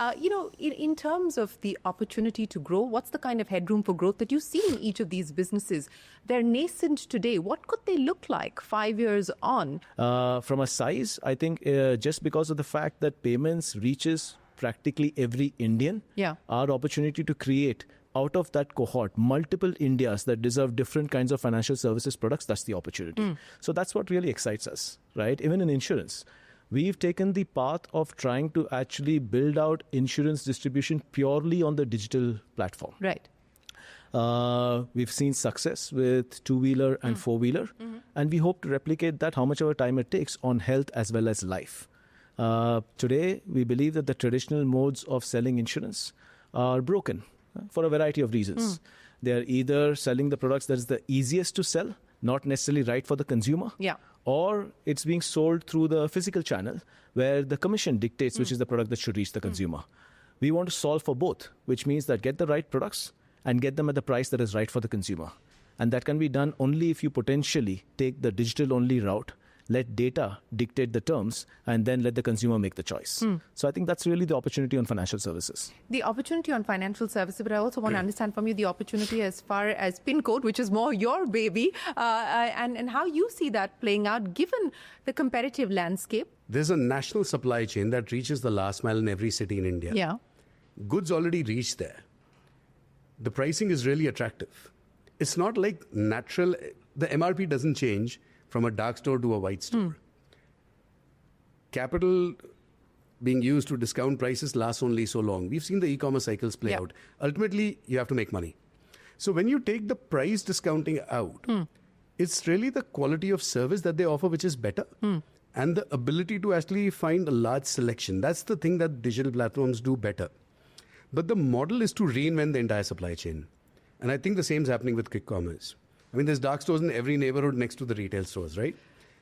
In terms of the opportunity to grow, what's the kind of headroom for growth that you see in each of these businesses? They're nascent today. What could they look like 5 years on? From a size, I think just because of the fact that payments reaches practically every Indian, our opportunity to create out of that cohort multiple Indias that deserve different kinds of financial services products, that's the opportunity. So that's what really excites us, right? Even in insurance, we've taken the path of trying to actually build out insurance distribution purely on the digital platform. Right. We've seen success with two-wheeler and four-wheeler, and we hope to replicate that how much of a time it takes on health as well as life. Today, we believe that the traditional modes of selling insurance are broken for a variety of reasons. They're either selling the products that is the easiest to sell, not necessarily right for the consumer, or it's being sold through the physical channel where the commission dictates which is the product that should reach the consumer. We want to solve for both, which means that get the right products and get them at the price that is right for the consumer. And that can be done only if you potentially take the digital-only route, let data dictate the terms, and then let the consumer make the choice. So I think that's really the opportunity on financial services. The opportunity on financial services, but I also want to understand from you the opportunity as far as PIN code, which is more your baby, and how you see that playing out given the competitive landscape. There's a national supply chain that reaches the last mile in every city in India. Goods already reach there. The pricing is really attractive. It's not like natural, the MRP doesn't change from a dark store to a white store. Capital being used to discount prices lasts only so long. We've seen the e-commerce cycles play out. Ultimately, you have to make money. So when you take the price discounting out, it's really the quality of service that they offer which is better. And the ability to actually find a large selection. That's the thing that digital platforms do better. But the model is to reinvent the entire supply chain. And I think the same is happening with quick commerce. I mean, there's dark stores in every neighborhood next to the retail stores, right?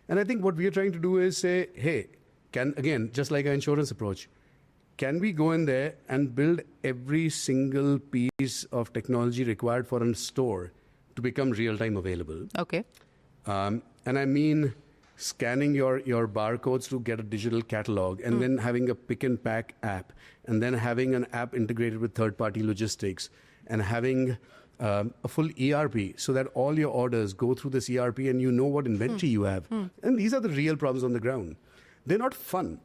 And I think what we are trying to do is say, hey, again, just like our insurance approach, can we go in there and build every single piece of technology required for a store to become real-time available? Okay. And I mean scanning your barcodes to get a digital catalog, and then having a pick and pack app, and then having an app integrated with third-party logistics, and having a full ERP so that all your orders go through this ERP and you know what inventory you have. And these are the real problems on the ground. They're not fun.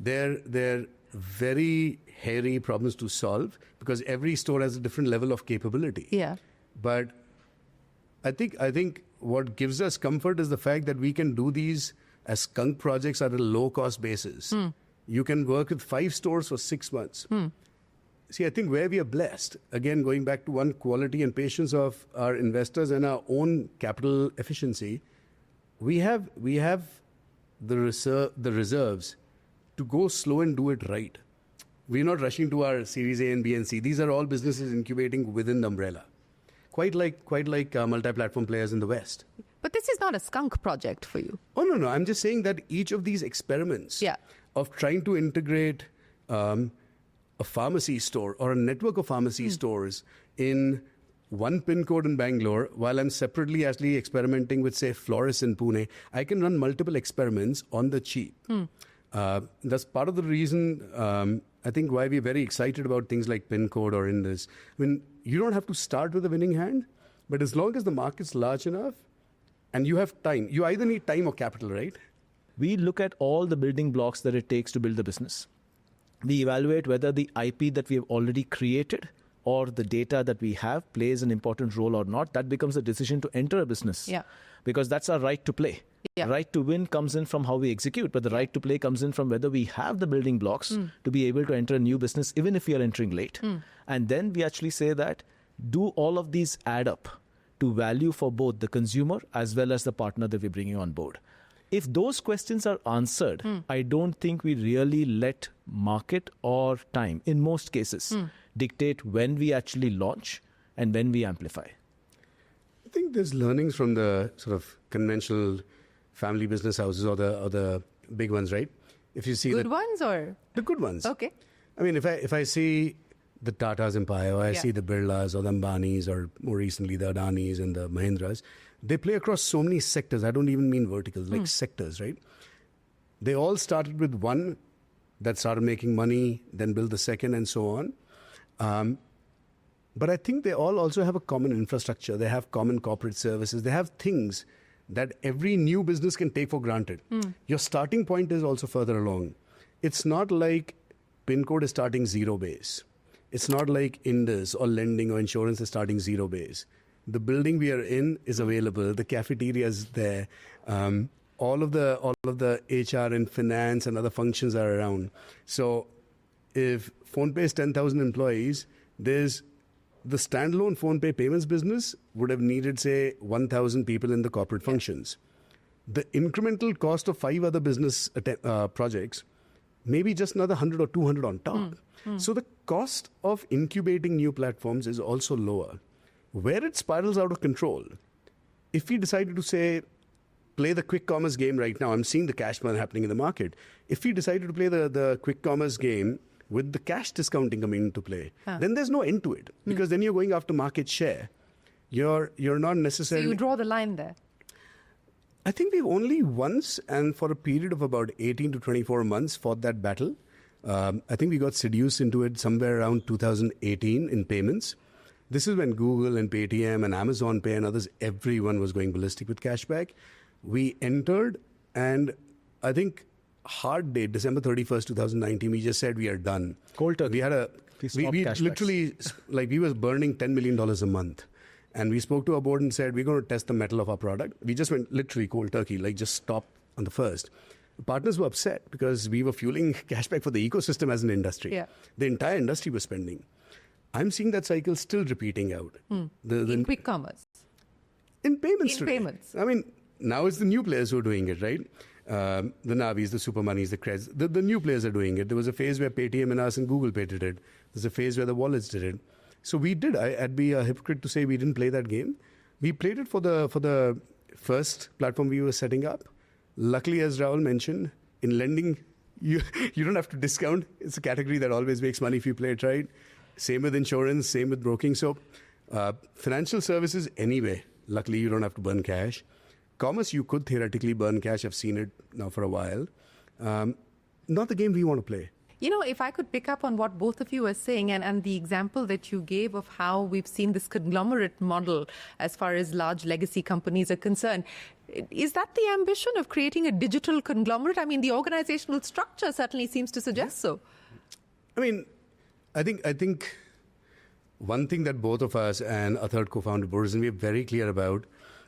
They're very hairy problems to solve because every store has a different level of capability. But I think what gives us comfort is the fact that we can do these as skunk projects at a low-cost basis. You can work with 5 stores for 6 months. See, I think where we are blessed, again, going back to one, quality and patience of our investors and our own capital efficiency, we have the reserves to go slow and do it right. We're not rushing to our Series A and B and C. These are all businesses incubating within the umbrella, quite like multi-platform players in the West. But this is not a skunk project for you. Oh, no. I'm just saying that each of these experiments of trying to integrate a pharmacy store or a network of pharmacy stores in one PIN code in Bangalore, while I'm separately actually experimenting with, say, Florist in Pune, I can run multiple experiments on the cheap. That's part of the reason, I think, why we're very excited about things like PIN code or in this. I mean, you don't have to start with a winning hand, but as long as the market's large enough and you have time, you either need time or capital, right? We look at all the building blocks that it takes to build a business. We evaluate whether the IP that we have already created or the data that we have plays an important role or not. That becomes a decision to enter a business. Because that's our right to play. Right to win comes in from how we execute, but the right to play comes in from whether we have the building blocks to be able to enter a new business, even if we are entering late. And then we actually say that, do all of these add up to value for both the consumer as well as the partner that we're bringing on board? If those questions are answered, I don't think we really let market or time, in most cases, dictate when we actually launch and when we amplify. I think there's learnings from the sort of conventional family business houses or the big ones, right? If you see good ones or the good ones. Okay. I mean, if I see the Tata's empire, or I see the Birlas or the Ambanis, or more recently the Adanis and the Mahindras, they play across so many sectors. I don't even mean verticals, like sectors, right? They all started with one that started making money, then built the second, and so on. But I think they all also have a common infrastructure. They have common corporate services. They have things that every new business can take for granted. Your starting point is also further along. It's not like PIN code is starting zero base. It's not like Indus or lending or insurance is starting zero base. The building we are in is available. The cafeteria is there. All of the HR and finance and other functions are around. So if PhonePe is 10,000 employees, there's the standalone PhonePe payments business would have needed, say, 1,000 people in the corporate functions. The incremental cost of 5 other business projects, maybe just another 100 or 200 on top. So the cost of incubating new platforms is also lower. Where it spirals out of control, if we decided to say, play the quick commerce game right now, I'm seeing the cash burn happening in the market. If we decided to play the quick commerce game with the cash discounting coming into play, then there's no end to it, because then you're going after market share. You're not necessarily... So you draw the line there. I think we've only once, and for a period of about 18 to 24 months, fought that battle. I think we got seduced into it somewhere around 2018 in payments. This is when Google and Paytm and Amazon Pay and others, everyone was going ballistic with cashback. We entered, and I think hard date, December 31st, 2019, we just said we are done. Cold turkey. We had we literally, like, we was burning $10 million a month. And we spoke to our board and said, we're going to test the metal of our product. We just went literally cold turkey, like just stop on the first. The partners were upset because we were fueling cashback for the ecosystem as an industry. Yeah. The entire industry was spending. I'm seeing that cycle still repeating out. In quick commerce. In payments In today. payments. I mean, now it's the new players who are doing it, right? The Navis, the Super Moneys, the Creds. The new players are doing it. There was a phase where Paytm and us and Google Pay did it. There's a phase where the wallets did it. So we did. I'd be a hypocrite to say we didn't play that game. We played it for the first platform we were setting up. Luckily, as Rahul mentioned, in lending, you don't have to discount. It's a category that always makes money if you play it right. Same with insurance, same with broking. So financial services anyway, luckily you don't have to burn cash. Commerce, you could theoretically burn cash. I've seen it now for a while. Not the game we want to play. You know, if I could pick up on what both of you were saying and the example that you gave of how we've seen this conglomerate model as far as large legacy companies are concerned, is that the ambition of creating a digital conglomerate? I mean, the organizational structure certainly seems to suggest so. I mean, I think one thing that both of us and a third co-founder, Boris, and we are very clear about,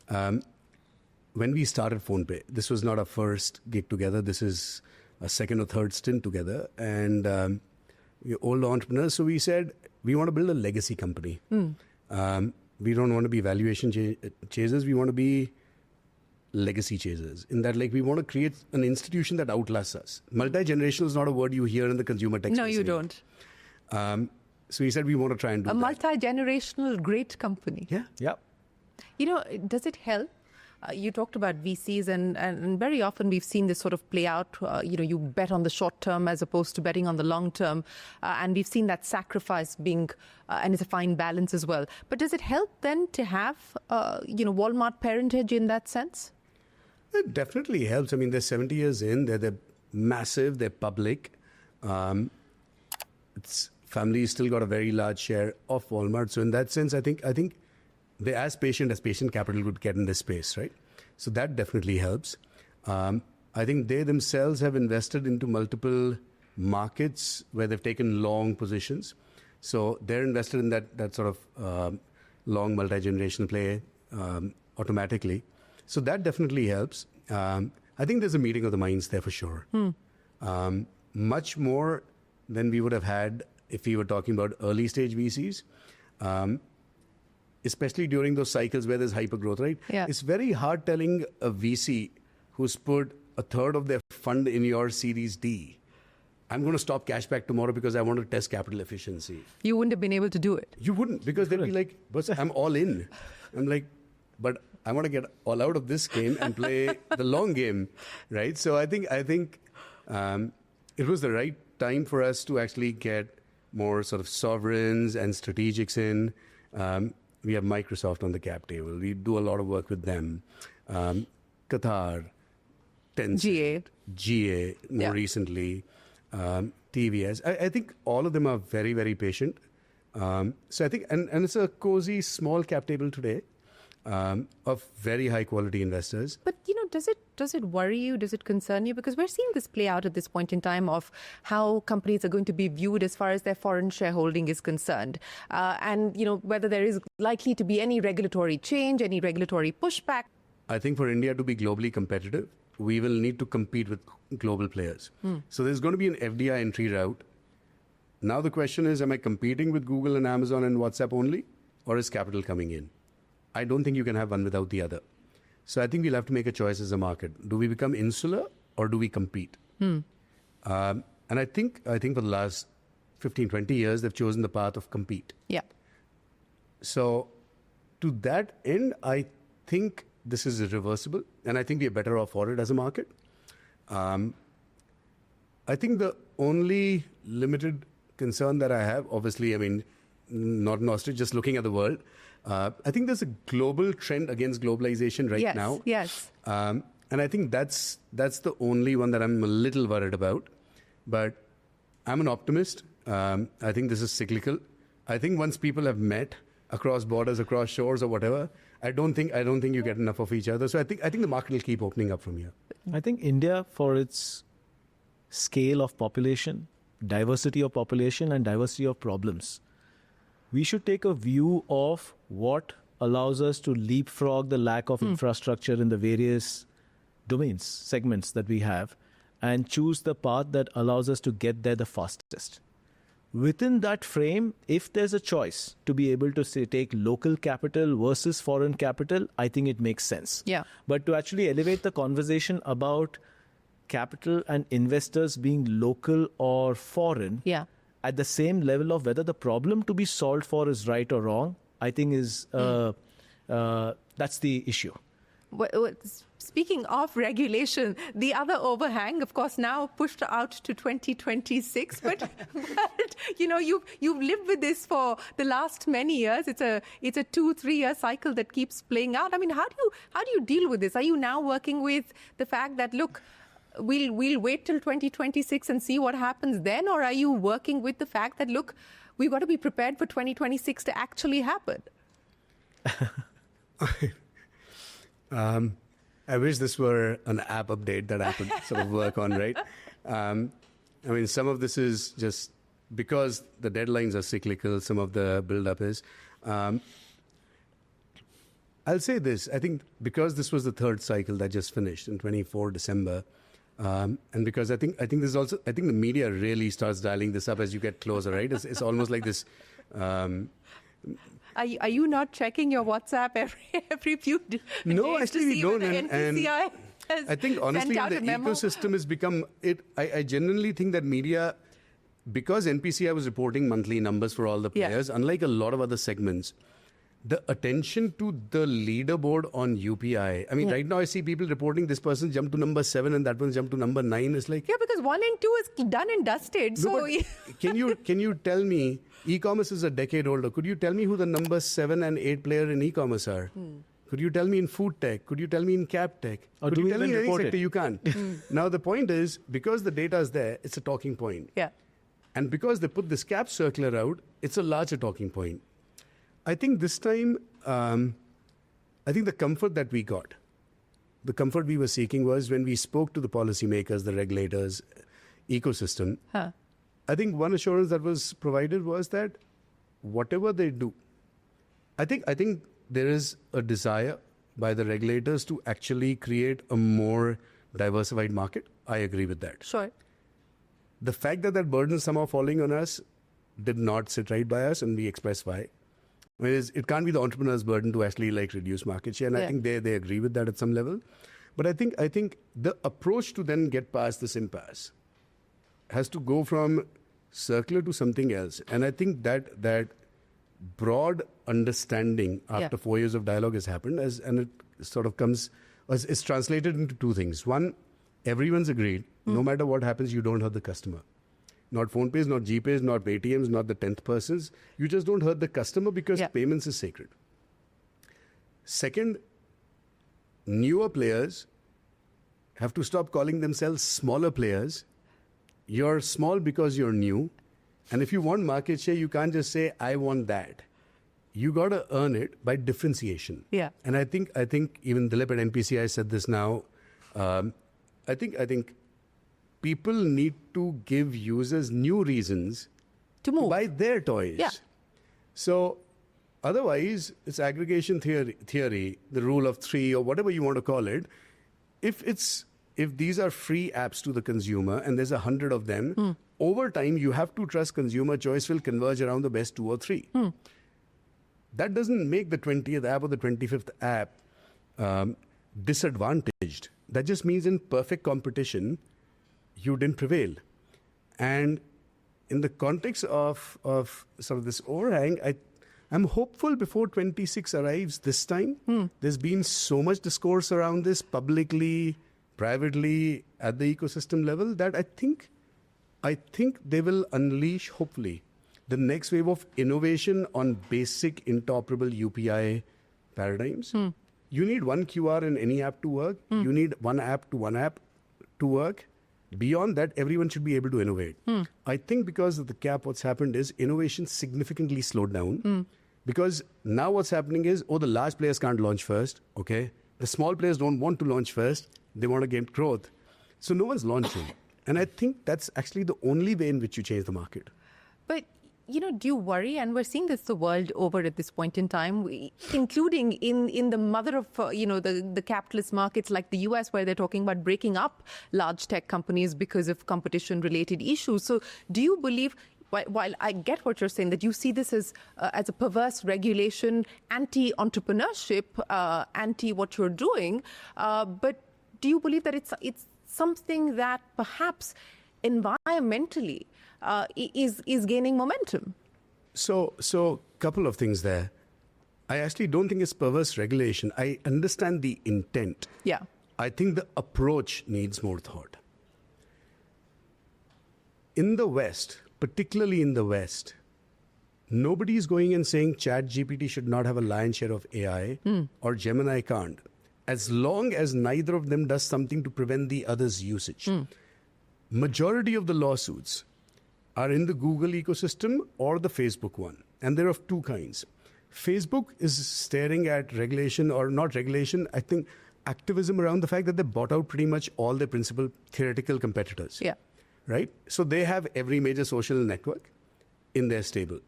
when we started PhonePe, this was not our first gig together. This is a second or third stint together, and we're old entrepreneurs. So we said, we want to build a legacy company. We don't want to be valuation chasers. We want to be legacy chasers. In that, like, we want to create an institution that outlasts us. Multi-generational is not a word you hear in the consumer tech space. No, you don't. So we said we want to try and do a that. multi-generational great company. Yeah. Yeah. You know, does it help? You talked about VCs, and very often we've seen this sort of play out. You bet on the short term as opposed to betting on the long term. And we've seen that sacrifice being, and it's a fine balance as well. But does it help then to have, Walmart parentage in that sense? It definitely helps. I mean, they're 70 years in. They're massive. They're public. Families still got a very large share of Walmart. So in that sense, I think they're as patient capital would get in this space, right? So that definitely helps. I think they themselves have invested into multiple markets where they've taken long positions. So they're invested in that sort of long multi-generational play automatically. So that definitely helps. I think there's a meeting of the minds there for sure. Much more than we would have had if we were talking about early stage VCs. Especially during those cycles where there's hyper growth, right? Yeah. It's very hard telling a VC who's put a third of their fund in your Series D, I'm going to stop cashback tomorrow because I want to test capital efficiency. You wouldn't have been able to do it. You wouldn't, because they'd be like, but I'm all in. I'm like, but I want to get all out of this game and play the long game, right? So I think it was the right time for us to actually get more sort of sovereigns and strategics in. We have Microsoft on the cap table. We do a lot of work with them. Qatar, Tencent, GA more recently. TVS. I think all of them are very, very patient. So I think, and it's a cozy small cap table today of very high quality investors. But does it worry you? Does it concern you? Because we're seeing this play out at this point in time of how companies are going to be viewed as far as their foreign shareholding is concerned, and whether there is likely to be any regulatory change, any regulatory pushback. I think for India to be globally competitive, we will need to compete with global players. So there's going to be an FDI entry route. Now the question is, am I competing with Google and Amazon and WhatsApp only, or is capital coming in? I don't think you can have one without the other. So I think we'll have to make a choice as a market. Do we become insular or do we compete? And I think for the last 15, 20 years, they've chosen the path of compete. Yeah. So to that end, I think this is irreversible, and I think we're better off for it as a market. I think the only limited concern that I have, obviously, I mean, not an ostrich, just looking at the world, I think there's a global trend against globalization right now. Yes. And I think that's the only one that I'm a little worried about. But I'm an optimist. I think this is cyclical. I think once people have met across borders, across shores or whatever, I don't think you get enough of each other. So I think the market will keep opening up from here. I think India, for its scale of population, diversity of population and diversity of problems, we should take a view of what allows us to leapfrog the lack of infrastructure in the various domains, segments that we have, and choose the path that allows us to get there the fastest. Within that frame, if there's a choice to be able to say take local capital versus foreign capital, I think it makes sense. Yeah. But to actually elevate the conversation about capital and investors being local or foreign, at the same level of whether the problem to be solved for is right or wrong, I think is that's the issue. Speaking of regulation, the other overhang, of course, now pushed out to 2026. But you've lived with this for the last many years. It's a 2-3 year cycle that keeps playing out. I mean, how do you deal with this? Are you now working with the fact that, look, we'll wait till 2026 and see what happens then? Or are you working with the fact that, look, we've got to be prepared for 2026 to actually happen? I wish this were an app update that I could sort of work on, right? I mean, some of this is just because the deadlines are cyclical, some of the build-up is. I'll say this. I think because this was the third cycle that just finished in 24 December, and because I think there's also, I think the media really starts dialing this up as you get closer, right? It's almost like this... Are you not checking your WhatsApp every few days? No, actually we don't. And I think honestly, the ecosystem has become it. I genuinely think that media, because NPCI was reporting monthly numbers for all the players, unlike a lot of other segments, the attention to the leaderboard on UPI. I mean, right now I see people reporting this person jumped to number 7 and that one jumped to number 9. It's like, because 1 and 2 is done and dusted. No, so can you tell me? E-commerce is a decade older. Could you tell me who the number 7 and 8 player in e-commerce are? Could you tell me in food tech? Could you tell me in cap tech? Or Could do you we tell me even in any report sector? it? You can't. Now the point is, because the data is there, it's a talking point. Yeah. And because they put this cap circular out, it's a larger talking point. I think this time, I think the comfort that we got, the comfort we were seeking was when we spoke to the policymakers, the regulators, ecosystem. I think one assurance that was provided was that whatever they do, I think there is a desire by the regulators to actually create a more diversified market. I agree with that. Sure. The fact that burden is somehow falling on us did not sit right by us, and we express why. I mean, it can't be the entrepreneur's burden to actually reduce market share, and I think they agree with that at some level. But I think the approach to then get past this impasse has to go from circular to something else. And I think that broad understanding after 4 years of dialogue has happened, and it sort of it's translated into two things. One, everyone's agreed, no matter what happens, you don't hurt the customer. Not PhonePe's, not GPay's, not Paytm's, not the 10th persons. You just don't hurt the customer because payments is sacred. Second, newer players have to stop calling themselves smaller players you're small because you're new. And if you want market share, you can't just say, I want that. You got to earn it by differentiation. Yeah. And I think even Dilip at NPCI said this now. I think people need to give users new reasons To move. buy their toys. Yeah. So otherwise, it's aggregation theory, the rule of three, or whatever you want to call it. If these are free apps to the consumer and there's 100 of them, over time you have to trust consumer choice will converge around the best 2 or 3. That doesn't make the 20th app or the 25th app disadvantaged. That just means in perfect competition, you didn't prevail. And in the context of sort of this overhang, I'm hopeful before 26 arrives this time. There's been so much discourse around this publicly, privately, at the ecosystem level, that I think they will unleash, hopefully, the next wave of innovation on basic interoperable UPI paradigms. You need one QR in any app to work. You need one app to work. Beyond that, everyone should be able to innovate. I think because of the cap, what's happened is innovation significantly slowed down. Because now what's happening is, the large players can't launch first. Okay, the small players don't want to launch first. They want to gain growth. So no one's launching. And I think that's actually the only way in which you change the market. But, do you worry? And we're seeing this the world over at this point in time, including in the mother of, the capitalist markets like the US, where they're talking about breaking up large tech companies because of competition-related issues. So do you believe, while I get what you're saying, that you see this as a perverse regulation, anti-entrepreneurship, anti what you're doing, but do you believe that it's something that perhaps environmentally is gaining momentum? So couple of things there. I actually don't think it's perverse regulation. I understand the intent. Yeah. I think the approach needs more thought. In the West, particularly in the West, nobody is going and saying ChatGPT should not have a lion's share of AI or Gemini can't, as long as neither of them does something to prevent the other's usage. Majority of the lawsuits are in the Google ecosystem or the Facebook one. And they're of two kinds. Facebook is staring at regulation, or not regulation, I think activism around the fact that they bought out pretty much all their principal theoretical competitors. Yeah. Right? So they have every major social network in their stable.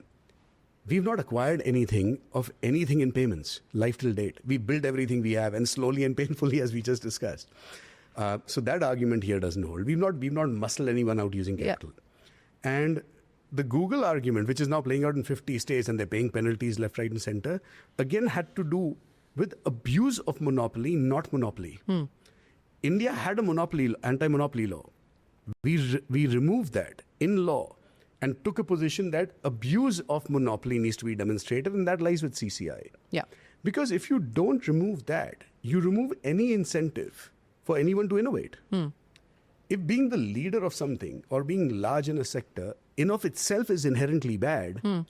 We've not acquired anything in payments, life till date. We built everything we have, and slowly and painfully, as we just discussed. So that argument here doesn't hold. We've not muscled anyone out using capital. Yeah. And the Google argument, which is now playing out in 50 states and they're paying penalties left, right, and center, again had to do with abuse of monopoly, not monopoly. India had a monopoly, anti-monopoly law. We removed that in law and took a position that abuse of monopoly needs to be demonstrated, and that lies with CCI. Yeah. Because if you don't remove that, you remove any incentive for anyone to innovate. If being the leader of something or being large in a sector in of itself is inherently bad,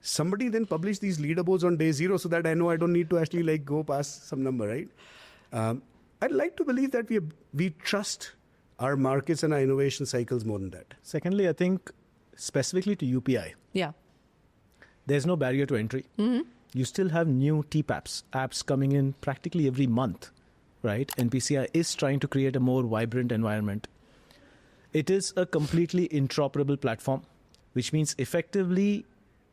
somebody then publish these leaderboards on day 0 so that I know I don't need to actually go past some number, right? I'd like to believe that we trust our markets and our innovation cycles more than that. Secondly, I think specifically to UPI, there's no barrier to entry. You still have new TPAPs, apps coming in practically every month, right? NPCI is trying to create a more vibrant environment. It is a completely interoperable platform, which means effectively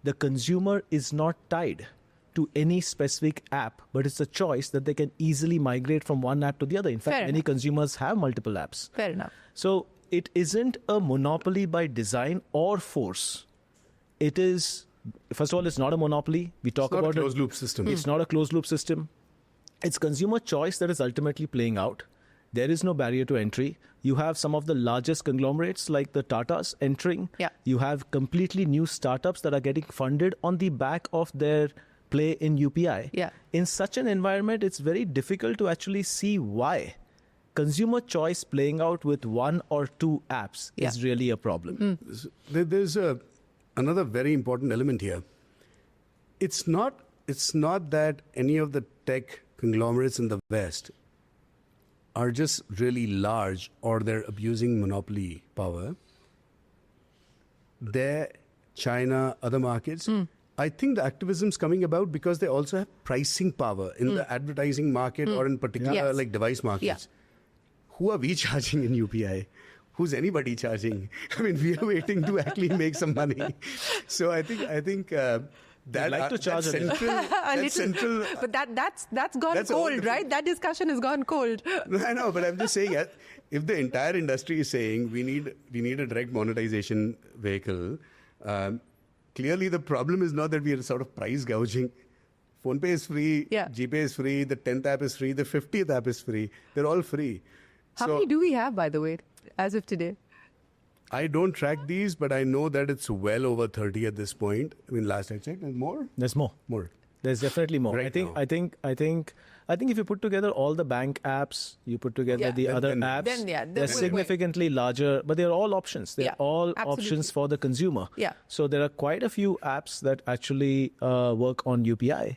the consumer is not tied to any specific app, but it's a choice that they can easily migrate from one app to the other. In fact, many consumers have multiple apps. Fair enough. So it isn't a monopoly by design or force. It is, first of all, it's not a monopoly. We talk about it's not a closed loop system. It's not a closed loop system. It's consumer choice that is ultimately playing out. There is no barrier to entry. You have some of the largest conglomerates like the Tatas entering. Yeah. You have completely new startups that are getting funded on the back of their play in UPI. Yeah. In such an environment, it's very difficult to actually see why consumer choice playing out with one or two apps is really a problem. There's another very important element here. It's not that any of the tech conglomerates in the West are just really large or they're abusing monopoly power. there, China, other markets, I think the activism's coming about because they also have pricing power in the advertising market or in particular Yes. like device markets. Who are we charging in UPI? Who's anybody charging? I mean, we are waiting to actually make some money. So I think that like to charge that's a little. central. But that's gone That's all cold, the- right? That discussion has gone cold. I know, but I'm just saying, if the entire industry is saying we need a direct monetization vehicle, clearly the problem is not that we are sort of price gouging. PhonePe is free, GPay is free, the 10th app is free, the 50th app is free. They're all free. How many do we have, by the way, as of today? I don't track these, but I know that it's well over 30 at this point. I mean, last I checked, there's more. There's more. More. There's definitely more. Right I think if you put together all the bank apps, you put together the other apps, they're significantly larger, but they're all options. They're all options for the consumer. Yeah. So there are quite a few apps that actually work on UPI,